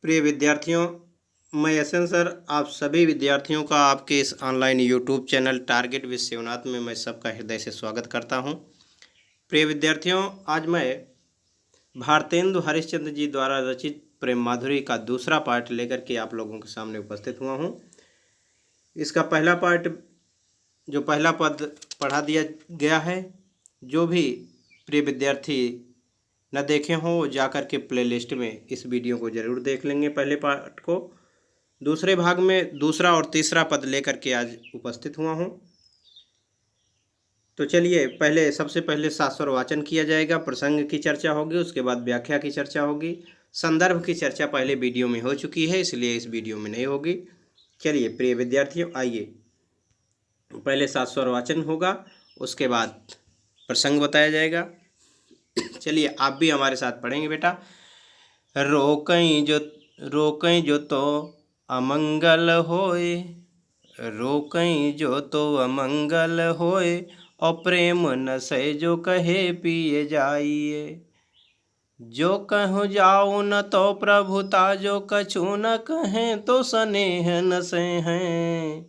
प्रिय विद्यार्थियों, मैं यशवंत सर आप सभी विद्यार्थियों का आपके इस online YouTube channel target with Shivnath में मैं सबका हृदय से स्वागत करता हूं। प्रिय विद्यार्थियों, आज मैं भारतेंदु हरिश्चंद्र जी द्वारा रचित प्रेम माधुरी का दूसरा पार्ट लेकर के आप लोगों के सामने उपस्थित हुआ हूं। इसका पहला पार्ट जो पहला पद पढ़ा दिया गया है, जो भी प्रिय विद्यार्थी न देखे हों वो जाकर के प्लेलिस्ट में इस वीडियो को ज़रूर देख लेंगे पहले पार्ट को। दूसरे भाग में दूसरा और तीसरा पद लेकर के आज उपस्थित हुआ हूँ। तो चलिए सबसे पहले शास्त्र वाचन किया जाएगा, प्रसंग की चर्चा होगी, उसके बाद व्याख्या की चर्चा होगी। संदर्भ की चर्चा पहले वीडियो में हो चुकी है, इसलिए इस वीडियो में नहीं होगी। चलिए प्रिय विद्यार्थियों, आइए पहले शास्त्र वाचन होगा, उसके बाद प्रसंग बताया जाएगा। चलिए आप भी हमारे साथ पढ़ेंगे बेटा। रोकई जो तो अमंगल होए, रोकई जो तो अमंगल होए, और प्रेम न सहे जो कहे पिए जाइए। जो कहूँ जाऊँ न तो प्रभुता, जो कछु न कहें तो स्नेह न सहें।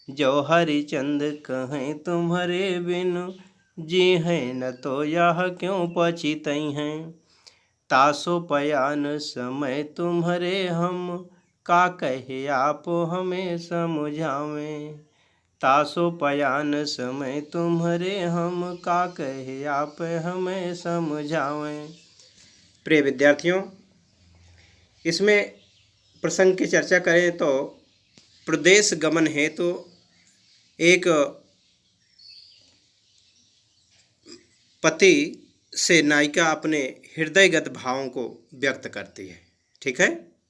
जो हरिचंद कहें तुम्हारे बिनु, जी हैं न तो यह क्यों पछितई हैं। तासो पयान समय तुम्हारे हम, का कहे आप हमें समझावें। तासो पयान समय तुम्हारे हम, का कहे आप हमें समझावें। प्रिय विद्यार्थियों, इसमें प्रसंग की चर्चा करें तो प्रदेश गमन हेतु एक पति से नायिका अपने हृदयगत भावों को व्यक्त करती है। ठीक है,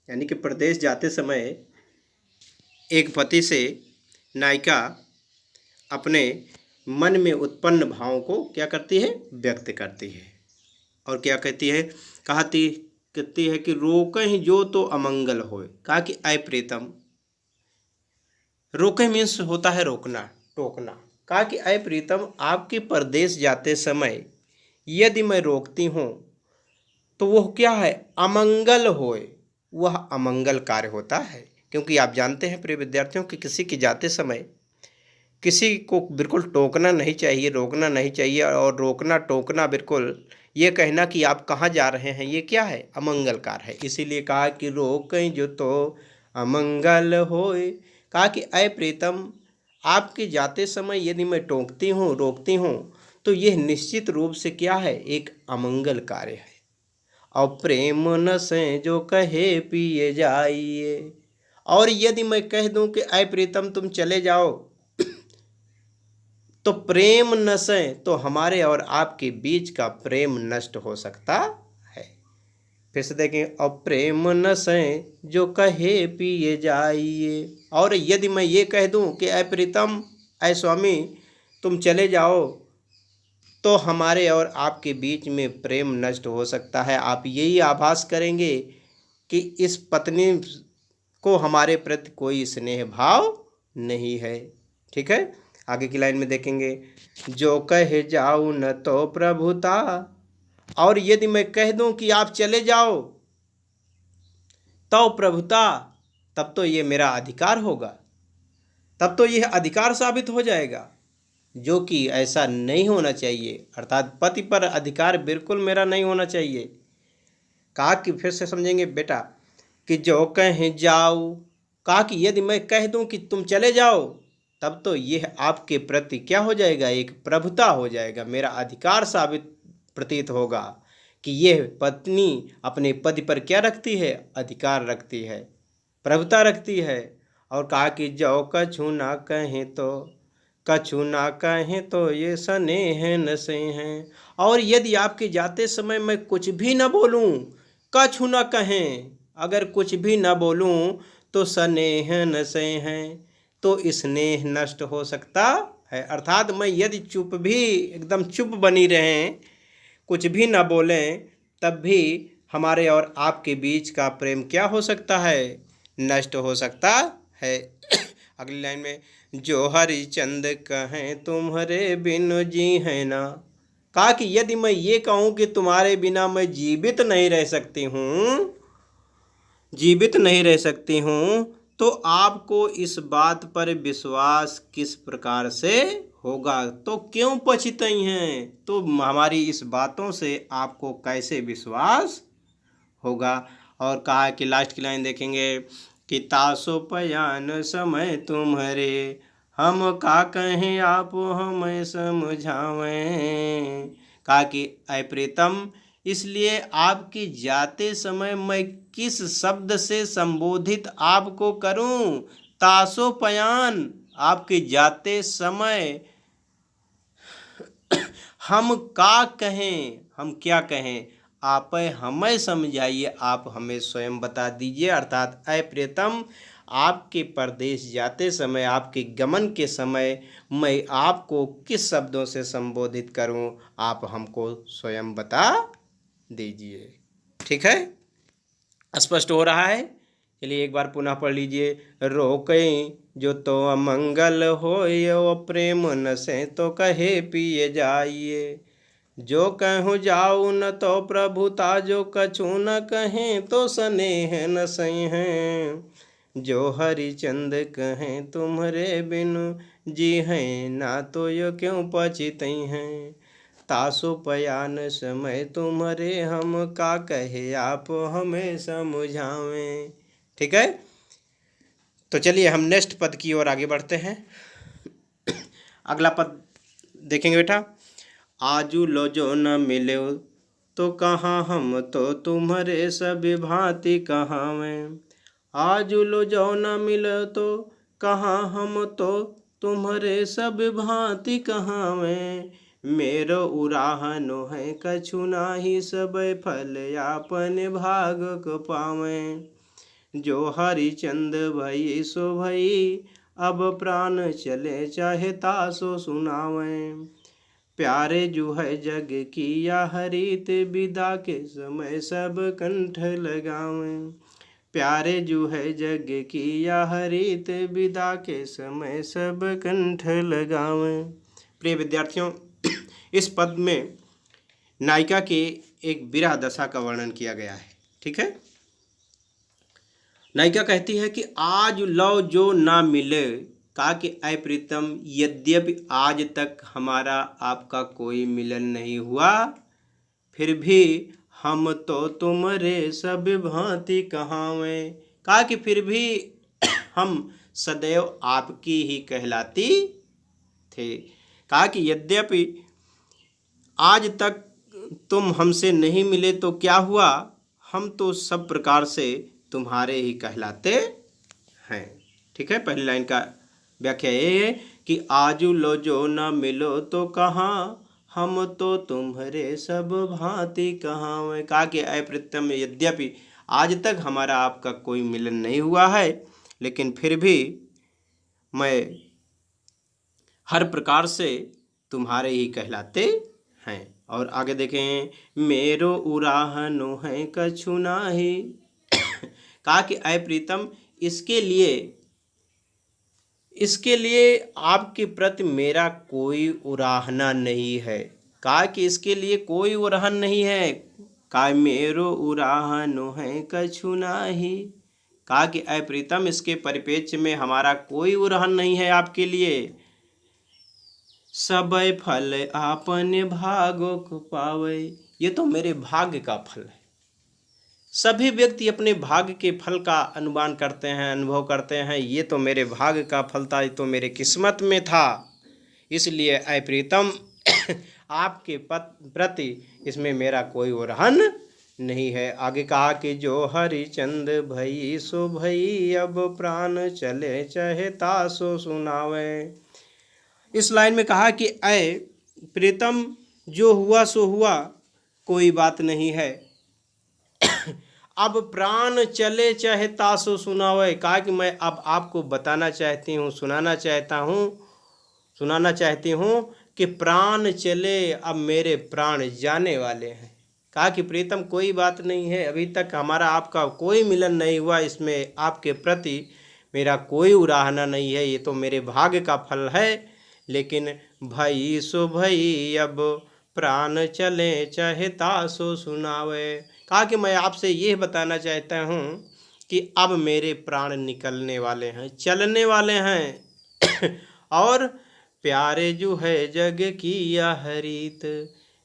यानी कि प्रदेश जाते समय एक पति से नायिका अपने मन में उत्पन्न भावों को क्या करती है, व्यक्त करती है। और क्या कहती है, कहती है कि रोकहि जो तो अमंगल होए। कहा कि ऐ प्रीतम, रोके मीन्स होता है रोकना, टोकना। कहा कि ऐ प्रीतम, आपके परदेश जाते समय यदि मैं रोकती हूँ तो वह क्या है, अमंगल होए। वह अमंगल कार्य होता है, क्योंकि आप जानते हैं प्रिय विद्यार्थियों कि किसी के जाते समय किसी को बिल्कुल टोकना नहीं चाहिए, रोकना नहीं चाहिए। और रोकना टोकना बिल्कुल ये कहना कि आप कहाँ जा रहे हैं, ये क्या है, अमंगल कार्य है। इसीलिए कहा कि रोकें जो तो अमंगल होए। कहा कि ऐ प्रीतम, आपके जाते समय यदि मैं टोकती हूँ, रोकती हूँ, तो यह निश्चित रूप से क्या है, एक अमंगल कार्य है। और प्रेम न से जो कहे पिए जाइए। और यदि मैं कह दूं कि ऐ प्रीतम तुम चले जाओ, तो प्रेम न से तो हमारे और आपके बीच का प्रेम नष्ट हो सकता है। फिर से देखें, और प्रेम न से जो कहे पिए जाइए। और यदि मैं ये कह दूं कि ऐ प्रीतम, ऐ स्वामी तुम चले जाओ, तो हमारे और आपके बीच में प्रेम नष्ट हो सकता है। आप यही आभास करेंगे कि इस पत्नी को हमारे प्रति कोई स्नेह भाव नहीं है। ठीक है, आगे की लाइन में देखेंगे, जो कहे जाऊँ न तो प्रभुता। और यदि मैं कह दूं कि आप चले जाओ तो प्रभुता, तब तो ये मेरा अधिकार होगा, तब तो यह अधिकार साबित हो जाएगा, जो कि ऐसा नहीं होना चाहिए। अर्थात पति पर अधिकार बिल्कुल मेरा नहीं होना चाहिए। कहा कि फिर से समझेंगे बेटा कि जो कहें जाओ, कहा कि यदि मैं कह दूं कि तुम चले जाओ, तब तो यह आपके प्रति क्या हो जाएगा, एक प्रभुता हो जाएगा, मेरा अधिकार साबित प्रतीत होगा कि यह पत्नी अपने पति पर क्या रखती है, अधिकार रखती है, प्रभुता रखती है। और कहा कि जो कछु ना कहें तो, कछु ना कहें तो ये स्नेह न से हैं। और यदि आपके जाते समय मैं कुछ भी न बोलूं, कछु न कहें, अगर कुछ भी न बोलूं तो स्नेह न से हैं, तो स्नेह नष्ट हो सकता है। अर्थात मैं यदि चुप भी, एकदम चुप बनी रहें, कुछ भी न बोलें, तब भी हमारे और आपके बीच का प्रेम क्या हो सकता है, नष्ट हो सकता है। अगली लाइन में, जो हरिचंद कहें तुम्हारे बिनु जी है ना। कहा कि यदि मैं ये कहूँ कि तुम्हारे बिना मैं जीवित नहीं रह सकती हूँ, जीवित नहीं रह सकती हूँ, तो आपको इस बात पर विश्वास किस प्रकार से होगा? तो क्यों पछताई हैं? तो हमारी इस बातों से आपको कैसे विश्वास होगा? और कहा कि लास्ट की लाइन देखेंगे कि तासो पयान समय तुम्हारे, हम का कहें आप हमें समझावें। कहा कि ऐ प्रीतम, इसलिए आपकी जाते समय मैं किस शब्द से संबोधित आपको करूं? तासो पयान, आपके जाते समय हम का कहें, हम क्या कहें? आप हमें समझाइए, आप हमें स्वयं बता दीजिए। अर्थात ऐ प्रियतम, आपके परदेश जाते समय, आपके गमन के समय मैं आपको किस शब्दों से संबोधित करूं, आप हमको स्वयं बता दीजिए। ठीक है, स्पष्ट हो रहा है? चलिए एक बार पुनः पढ़ लीजिए। रोकई जो तो अमंगल होय, वो प्रेम न से तो कहे पिए जाइए। जो कहूँ जाऊ न तो प्रभुता, जो कछु न कहें तो स्नेह न सही हैं। जो हरिचंद कहें तुम्हारे बिनु, जी हैं ना तो यो क्यों पछतई हैं। तासो पयान समय तुम्हारे, हम का कहे आप हमें समझावें। ठीक है, तो चलिए हम नेक्स्ट पद की ओर आगे बढ़ते हैं। अगला पद देखेंगे बेटा। आजू लो जो न मिले तो कहाँ, हम तो तुम्हारे सभी भांति कहावें। आजू लो जो न मिले तो कहाँ, हम तो तुम्हारे सब भांति कहावें। मेरो उराहनो है कछु नाही, सब फल यापन भाग को पावें। जो हरिचंद भई सो भई, अब प्राण चले चाहे तासो सुनावें। प्यारे जो है जग किया हरित, विदा के समय सब कंठ लगावें। प्यारे जो है जग किया हरित, विदा के समय सब कंठ लगावें। प्रिय विद्यार्थियों, इस पद में नायिका के एक विरह दशा का वर्णन किया गया है। ठीक है, नायिका कहती है कि आज लव जो ना मिले। कहा कि ऐ प्रीतम, यद्यपि आज तक हमारा आपका कोई मिलन नहीं हुआ, फिर भी हम तो तुम्हारे सब भांति कहावें। कहा कि फिर भी हम सदैव आपकी ही कहलाती थे। कहा कि यद्यपि आज तक तुम हमसे नहीं मिले तो क्या हुआ, हम तो सब प्रकार से तुम्हारे ही कहलाते हैं। ठीक है, पहली लाइन का व्याख्या ये है कि आजू लो जो न मिलो तो कहाँ, हम तो तुम्हारे सब भांति कहावें। कहा कि ऐ प्रीतम, यद्यपि आज तक हमारा आपका कोई मिलन नहीं हुआ है, लेकिन फिर भी मैं हर प्रकार से तुम्हारे ही कहलाते हैं। और आगे देखें, मेरो उराहनो है कछु नाही। कहा कि ऐ प्रीतम, इसके लिए आपके प्रति मेरा कोई उराहना नहीं है। कहा कि इसके लिए कोई उराहन नहीं है। कहा मेरो उराहनो है कछु नाही। कहा कि ऐ प्रीतम, इसके परिप्रेक्ष्य में हमारा कोई उराहन नहीं है आपके लिए। सब फल आपने भागो को पावे, ये तो मेरे भाग्य का फल है। सभी व्यक्ति अपने भाग्य के फल का अनुमान करते हैं, अनुभव करते हैं। ये तो मेरे भाग्य का फल था, ये तो मेरे किस्मत में था। इसलिए ऐ प्रीतम, आपके प्रति इसमें मेरा कोई उरहन नहीं है। आगे कहा कि जो हरिचंद भई सो भई, अब प्राण चले चाहे तासो सुनावे। इस लाइन में कहा कि ऐ प्रीतम, जो हुआ सो हुआ, कोई बात नहीं है। अब प्राण चले चाहे तासो सुनावे। कहा कि मैं अब आपको बताना चाहती हूँ, सुनाना चाहती हूँ कि प्राण चले, अब मेरे प्राण जाने वाले हैं। कहा कि प्रीतम, कोई बात नहीं है, अभी तक हमारा आपका कोई मिलन नहीं हुआ, इसमें आपके प्रति मेरा कोई उराहना नहीं है, ये तो मेरे भाग्य का फल है। लेकिन भई सो भई, अब प्राण चले चाहे तासो सुनावे। कहा कि मैं आपसे यह बताना चाहता हूँ कि अब मेरे प्राण निकलने वाले हैं, चलने वाले हैं। और प्यारे जो है जग की यह रीत,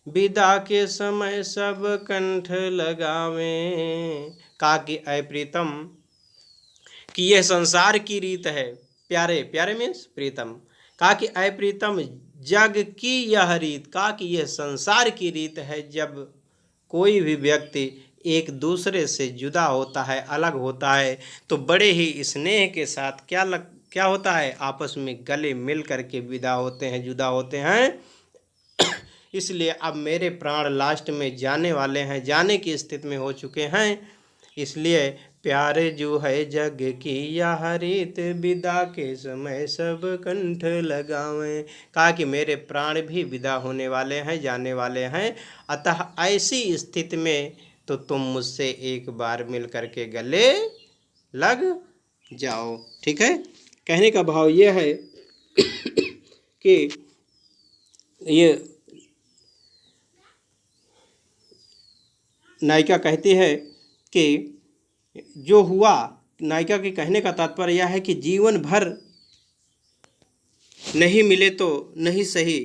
विदा के समय सब कंठ लगावें। कहा कि ऐ प्रीतम, कि यह संसार की रीत है। प्यारे, प्यारे मीन्स प्रीतम। कहा कि ऐ प्रीतम, जग की यह रीत, कहा कि यह संसार की रीत है। जब कोई भी व्यक्ति एक दूसरे से जुदा होता है, अलग होता है, तो बड़े ही स्नेह के साथ क्या होता है, आपस में गले मिल करके विदा होते हैं, जुदा होते हैं। इसलिए अब मेरे प्राण लास्ट में जाने वाले हैं, जाने की स्थिति में हो चुके हैं। इसलिए प्यारे जो है जग की यह रीत, विदा के समय सब कंठ लगावें। कहा कि मेरे प्राण भी विदा होने वाले हैं, जाने वाले हैं। अतः ऐसी स्थिति में तो तुम मुझसे एक बार मिल करके गले लग जाओ। ठीक है। कहने का भाव यह है कि ये नायिका कहती है कि जो हुआ, नायिका के कहने का तात्पर्य यह है कि जीवन भर नहीं मिले तो नहीं सही,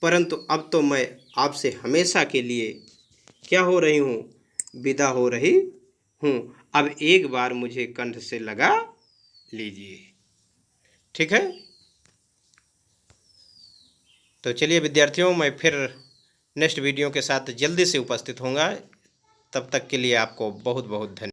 परंतु अब तो मैं आपसे हमेशा के लिए क्या हो रही हूँ, विदा हो रही हूँ। अब एक बार मुझे कंठ से लगा लीजिए। ठीक है। तो चलिए विद्यार्थियों, मैं फिर नेक्स्ट वीडियो के साथ जल्दी से उपस्थित होऊंगा। तब तक के लिए आपको बहुत बहुत धन्यवाद।